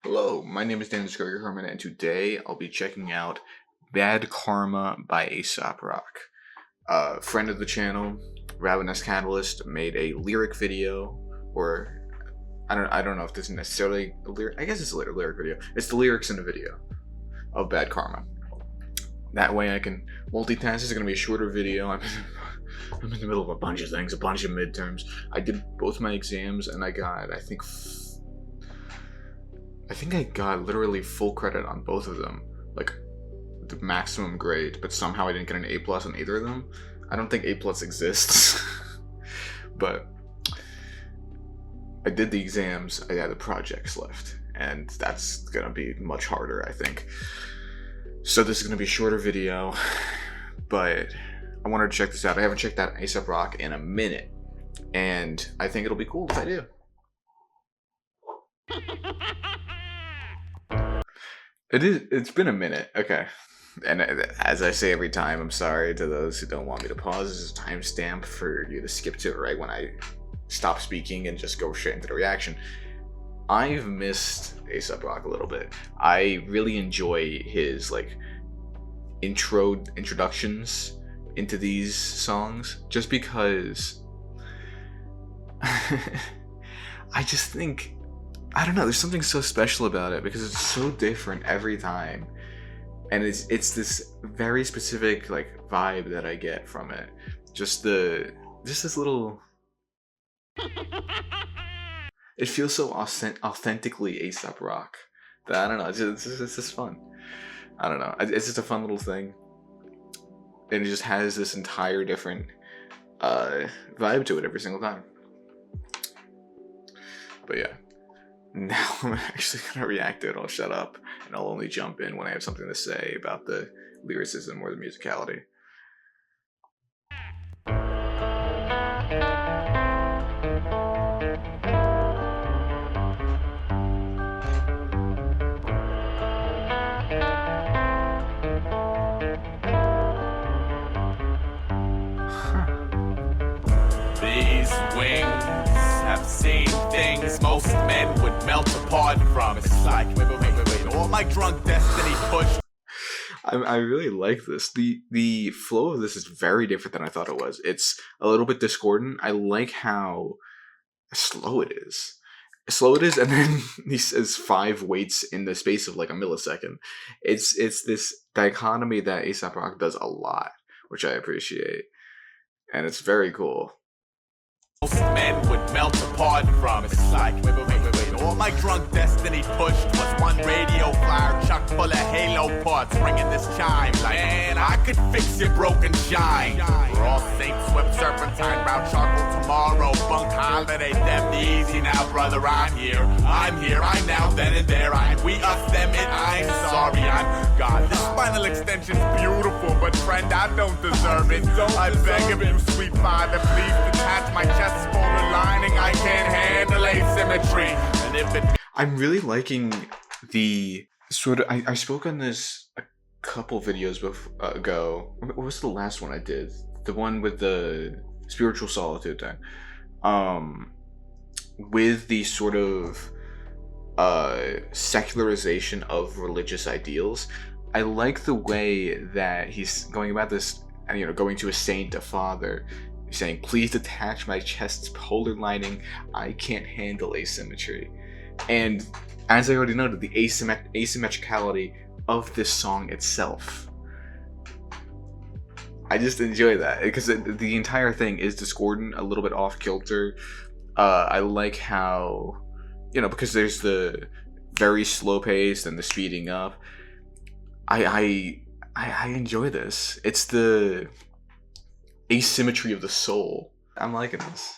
Hello, my name is Scuria-Herman, and today I'll be checking out Bad Karma by Aesop Rock. Friend of the channel, Ravenous Catalyst, made a lyric video, or I don't know if this is necessarily a lyric. I guess it's a lyric video. It's the lyrics in the video of Bad Karma. That way I can multitask. This is going to be a shorter video. I'm in the middle of a bunch of things, a bunch of midterms. I did both my exams, and I got, I think I got literally full credit on both of them, like the maximum grade, but somehow I didn't get an A+ on either of them. I don't think A+ exists, but I did the exams, I had the projects left, and that's gonna be much harder, I think. So this is gonna be a shorter video, but I wanted to check this out. I haven't checked out Aesop Rock in a minute, and I think it'll be cool if I do. It's been a minute, okay. And as I say every time, I'm sorry to those who don't want me to pause. This is a timestamp for you to skip to it right when I stop speaking and just go straight into the reaction. I've missed Aesop Rock a little bit. I really enjoy his like introductions into these songs, just because I just think, I don't know, there's something so special about it because it's so different every time, and it's this very specific like vibe that I get from it. Just this little, it feels so authentically Aesop Rock that I don't know, it's just fun. I don't know, it's just a fun little thing, and it just has this entire different vibe to it every single time. But yeah. Now I'm actually going to react to it. I'll shut up, and I'll only jump in when I have something to say about the lyricism or the musicality. These wings have seen things most men would melt apart from. It's like, wait, all my drunk destiny pushed. I really like this. The flow of this is very different than I thought it was. It's a little bit discordant. I like how slow it is. And then he says 5 weights in the space of like a millisecond. It's this dichotomy that Aesop Rock does a lot, which I appreciate, and it's very cool. Most men would melt apart from. It's like, wait, all my drunk destiny pushed was one radio flyer chock full of halo parts, ringing this chime like, man, I could fix your broken shine. We're all saints, whip serpentine, brown charcoal tomorrow, bunk holiday, them easy now, brother, I'm here, I'm now, then and there, I'm we, us, them, it, I'm sorry, I'm God. This spinal extension's beautiful, but friend, I don't deserve it. I beg of you, sweet father, please detach my chest spoiler lining. I can't handle asymmetry. And if it, I'm really liking the sort of, I spoke on this a couple videos ago. What was the last one I did? The one with the spiritual solitude thing. With the sort of secularization of religious ideals. I like the way that he's going about this, and going to a saint, a father, saying, please detach my chest's polar lining, I can't handle asymmetry. And as I already noted, the asymmetricality of this song itself, I just enjoy that, because the entire thing is discordant, a little bit off kilter. I like how, because there's the very slow pace and the speeding up, I enjoy this. It's the asymmetry of the soul. I'm liking this.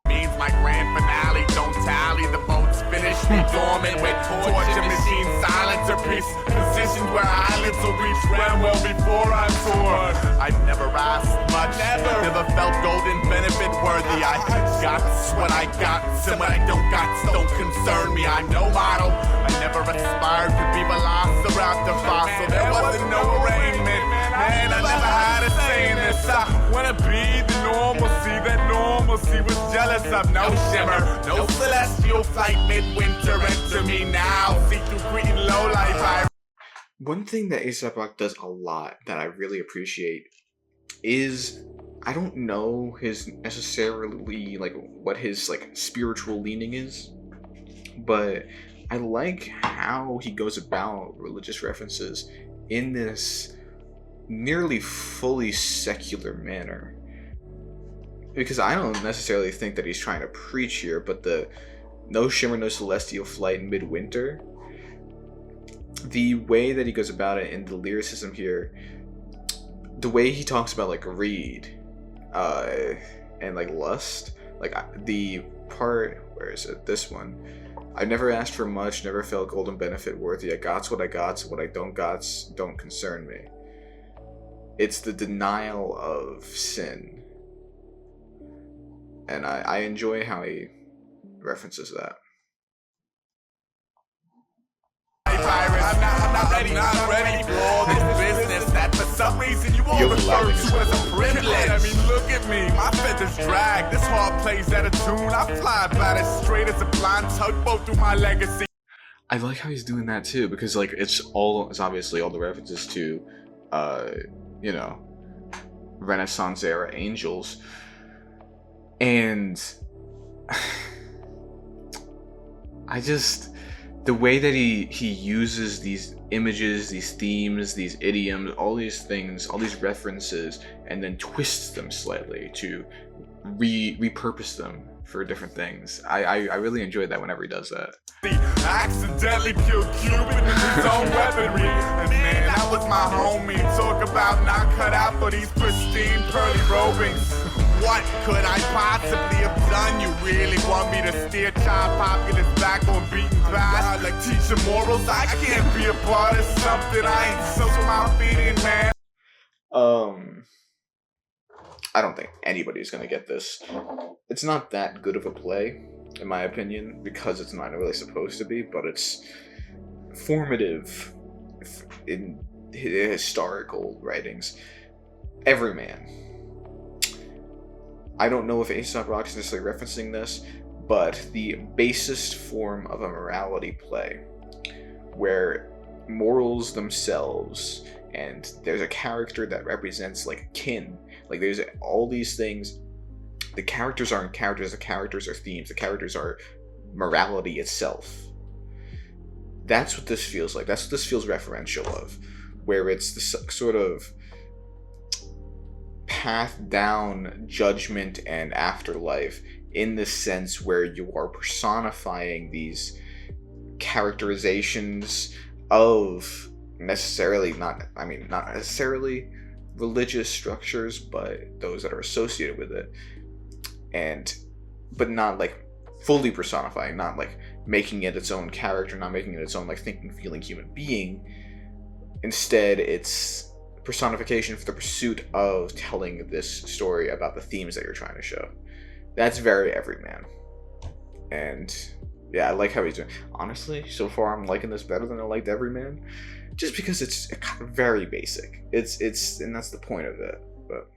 Means my grand finale don't tally. The boat's finished and dormant with torture machine silencer piece positioned where eyelids will reach ground well before I'm torn. I've never asked much, never felt golden benefit worthy. I got what I got, and what I don't got don't concern me. I'm no model. I never aspired to be velociraptor fossil. There wasn't no arraignment. Man, I never had a say in this. I wanna be the normalcy that normalcy was jealous of. no shimmer, no celestial flight midwinter. Enter me now, see through green low life. One thing that Aesop Rock does a lot that I really appreciate is, I don't know his necessarily like what his like spiritual leaning is, but I like how he goes about religious references in this nearly fully secular manner. Because I don't necessarily think that he's trying to preach here, but the no shimmer, no celestial flight in midwinter, the way that he goes about it in the lyricism here, the way he talks about like greed and like lust, like the part, where is it, this one, I never asked for much, never felt golden benefit worthy, I got's what I got, so what I don't got's don't concern me. It's the denial of sin, and I enjoy how he references that. I'm not ready for all this business that for some reason you all refer to as a privilege. I mean, look at me, my feathers drag. This heart plays out of tune. I fly about as straight as a blind tugboat through my legacy. I like how he's doing that too, because like it's obviously all the references to, you know, Renaissance era angels, and I just, the way that he uses these images, these themes, these idioms, all these things, all these references, and then twists them slightly to repurpose them for different things. I really enjoy that whenever he does that. Accidentally killed Cupid in his own weaponry. And man, that was my homie. Talk about not cut out for these pristine pearly robings. What could I possibly have done? You really want me to steer child populace back on beaten paths? Like teaching morals? I can't be a part of something I ain't so my feet in, man. I don't think anybody's gonna get this. It's not that good of a play, in my opinion, because it's not really supposed to be, but it's formative in historical writings. Everyman. I don't know if Aesop Rock is necessarily referencing this, but the basest form of a morality play, where morals themselves, and there's a character that represents like kin, like there's all these things. The characters aren't characters, the characters are themes, the characters are morality itself. That's what this feels like. That's what this feels referential of, where it's the sort of path down judgment and afterlife, in the sense where you are personifying these characterizations of not necessarily religious structures, but those that are associated with it, but not like fully personifying, not like making it its own character, not making it its own like thinking, feeling human being. Instead, it's personification for the pursuit of telling this story about the themes that you're trying to show. That's very Everyman. And yeah, I like how he's doing. Honestly, so far I'm liking this better than I liked Everyman, just because it's very basic. It's and that's the point of it. But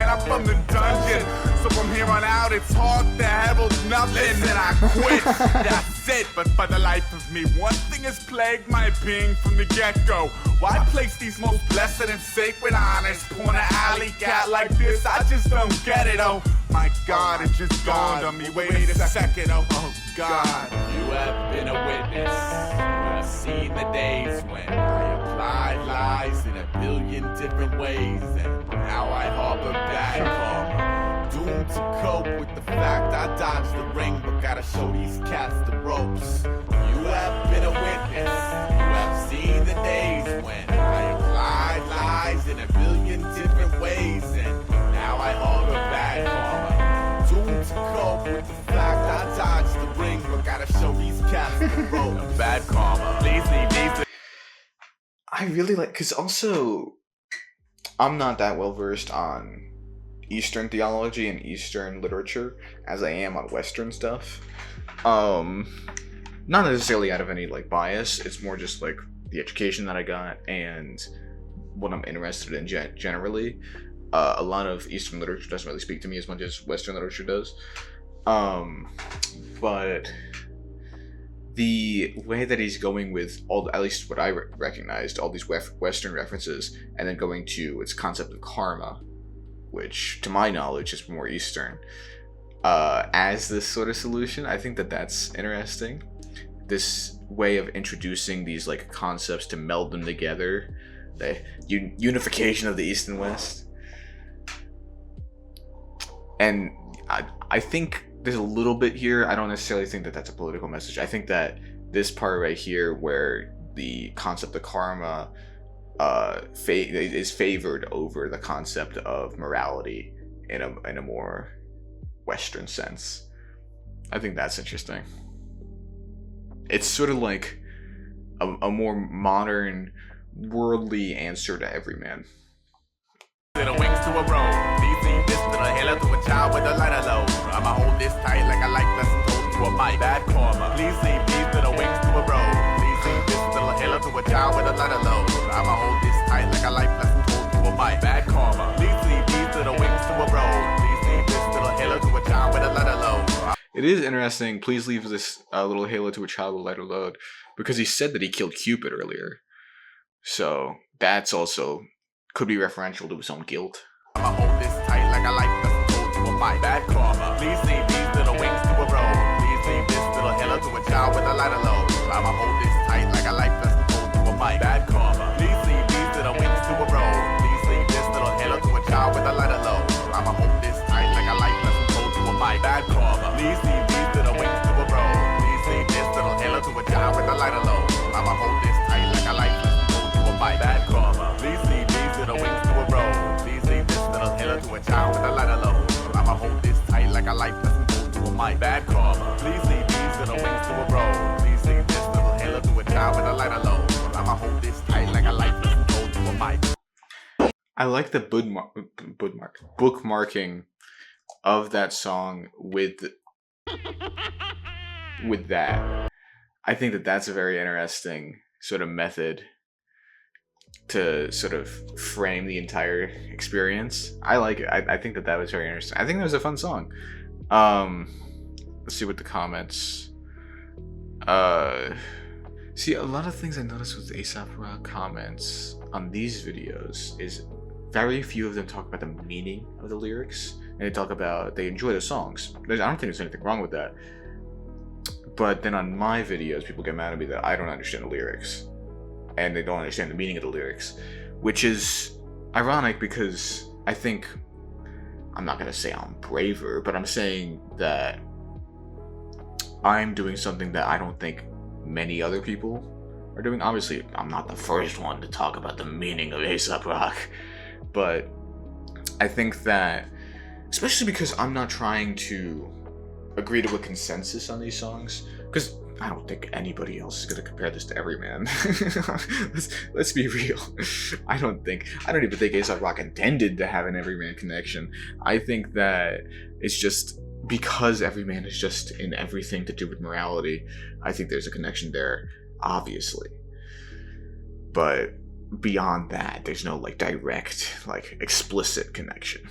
I'm from the dungeon, so from here on out it's hard to herald nothing, and I quit. That's it. But for the life of me, one thing has plagued my being from the get-go. Why place these most blessed and sacred honors upon an alley cat like this? I just don't get it. Oh my God, it just dawned on me. Wait a second. Oh God, you have been a witness. I've seen the days when I applied lies in a billion different ways, and now I harbor bad karma, doomed to cope with the fact I dodged the ring, but gotta show these cats the ropes. You have been a witness. You have seen the days when I applied lies in a billion different ways, and now I harbor bad karma, doomed to cope with the fact I dodged the ring, but gotta show these cats the ropes. Bad karma. Please. I really like, because also I'm not that well versed on Eastern theology and Eastern literature as I am on Western stuff. Not necessarily out of any like bias. It's more just like the education that I got and what I'm interested in generally. A lot of Eastern literature doesn't really speak to me as much as Western literature does. But the way that he's going with at least what I recognized, all these Western references, and then going to its concept of karma, which to my knowledge is more Eastern, as this sort of solution, I think that that's interesting. This way of introducing these like concepts to meld them together, the unification of the East and West. And I think there's a little bit here. I don't necessarily think that that's a political message. I think that this part right here, where the concept of karma is favored over the concept of morality in a more Western sense, I think that's interesting. It's sort of like a more modern, worldly answer to Everyman. Little wings to a road. These leave this little halo to a child with a lighter load. I'ma hold this tight like a life lesson told to a mic. Bad karma. Please leave these little wings to a road. Please leave this little halo to a child with a lighter load. I'ma hold this tight like a life lesson told to a mic. Bad karma. Please leave these little wings to a road. Please leave this little halo to a child with a lighter load. It is interesting. Please leave this little halo to a child with a lighter load, because he said that he killed Cupid earlier. So that's also could be referential to his own guilt. I'ma hold this tight like a life lesson told to a mic. Bad karma. Please leave these little wings to a road. Please leave this little halo to a child with a lighter load. I'ma hold this tight like a life lesson told to a mic. Bad karma. Please leave these little wings to a road. Please leave this little halo to a child with a lighter load. I'ma hold this tight like a life lesson told to a mic. Bad karma. Please leave these little wings to a road. Please leave this little halo to a child with a lighter load. I'ma hold this tight like a life lesson told to a mic. Bad karma. Please leave these little wings to a road. Please leave this little halo to a child with a lighter load. I'ma hold this tight like a life lesson told to a mic. Bad karma. Please leave these little wings to a road. Please leave this little halo to a child with a lighter load. I'ma hold this tight like a life lesson told to a mic. I like the bookmarking of that song with that. I think that that's a very interesting sort of method to sort of frame the entire experience. I like it. I think that was very interesting. I think that was a fun song. Let's see what the comments. See, a lot of things I noticed with Aesop Rock comments on these videos is very few of them talk about the meaning of the lyrics, and they enjoy the songs. I don't think there's anything wrong with that. But then on my videos, people get mad at me that I don't understand the lyrics, and they don't understand the meaning of the lyrics, which is ironic because I think, I'm not gonna say I'm braver, but I'm saying that I'm doing something that I don't think many other people are doing. Obviously, I'm not the first one to talk about the meaning of Aesop Rock, but I think that, especially because I'm not trying to agree to a consensus on these songs, because I don't think anybody else is going to compare this to Everyman. let's be real. I don't even think Aesop Rock intended to have an Everyman connection. I think that it's just because Everyman is just in everything to do with morality. I think there's a connection there, obviously. But beyond that, there's no like direct, like explicit connection.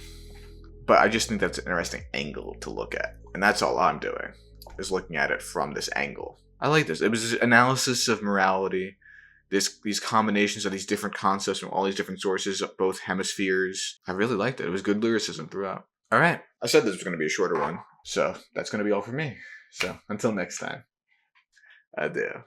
But I just think that's an interesting angle to look at. And that's all I'm doing, is looking at it from this angle. I like this. It was an analysis of morality. These combinations of these different concepts from all these different sources, both hemispheres. I really liked it. It was good lyricism throughout. All right. I said this was going to be a shorter one, so that's going to be all for me. So until next time. Adieu.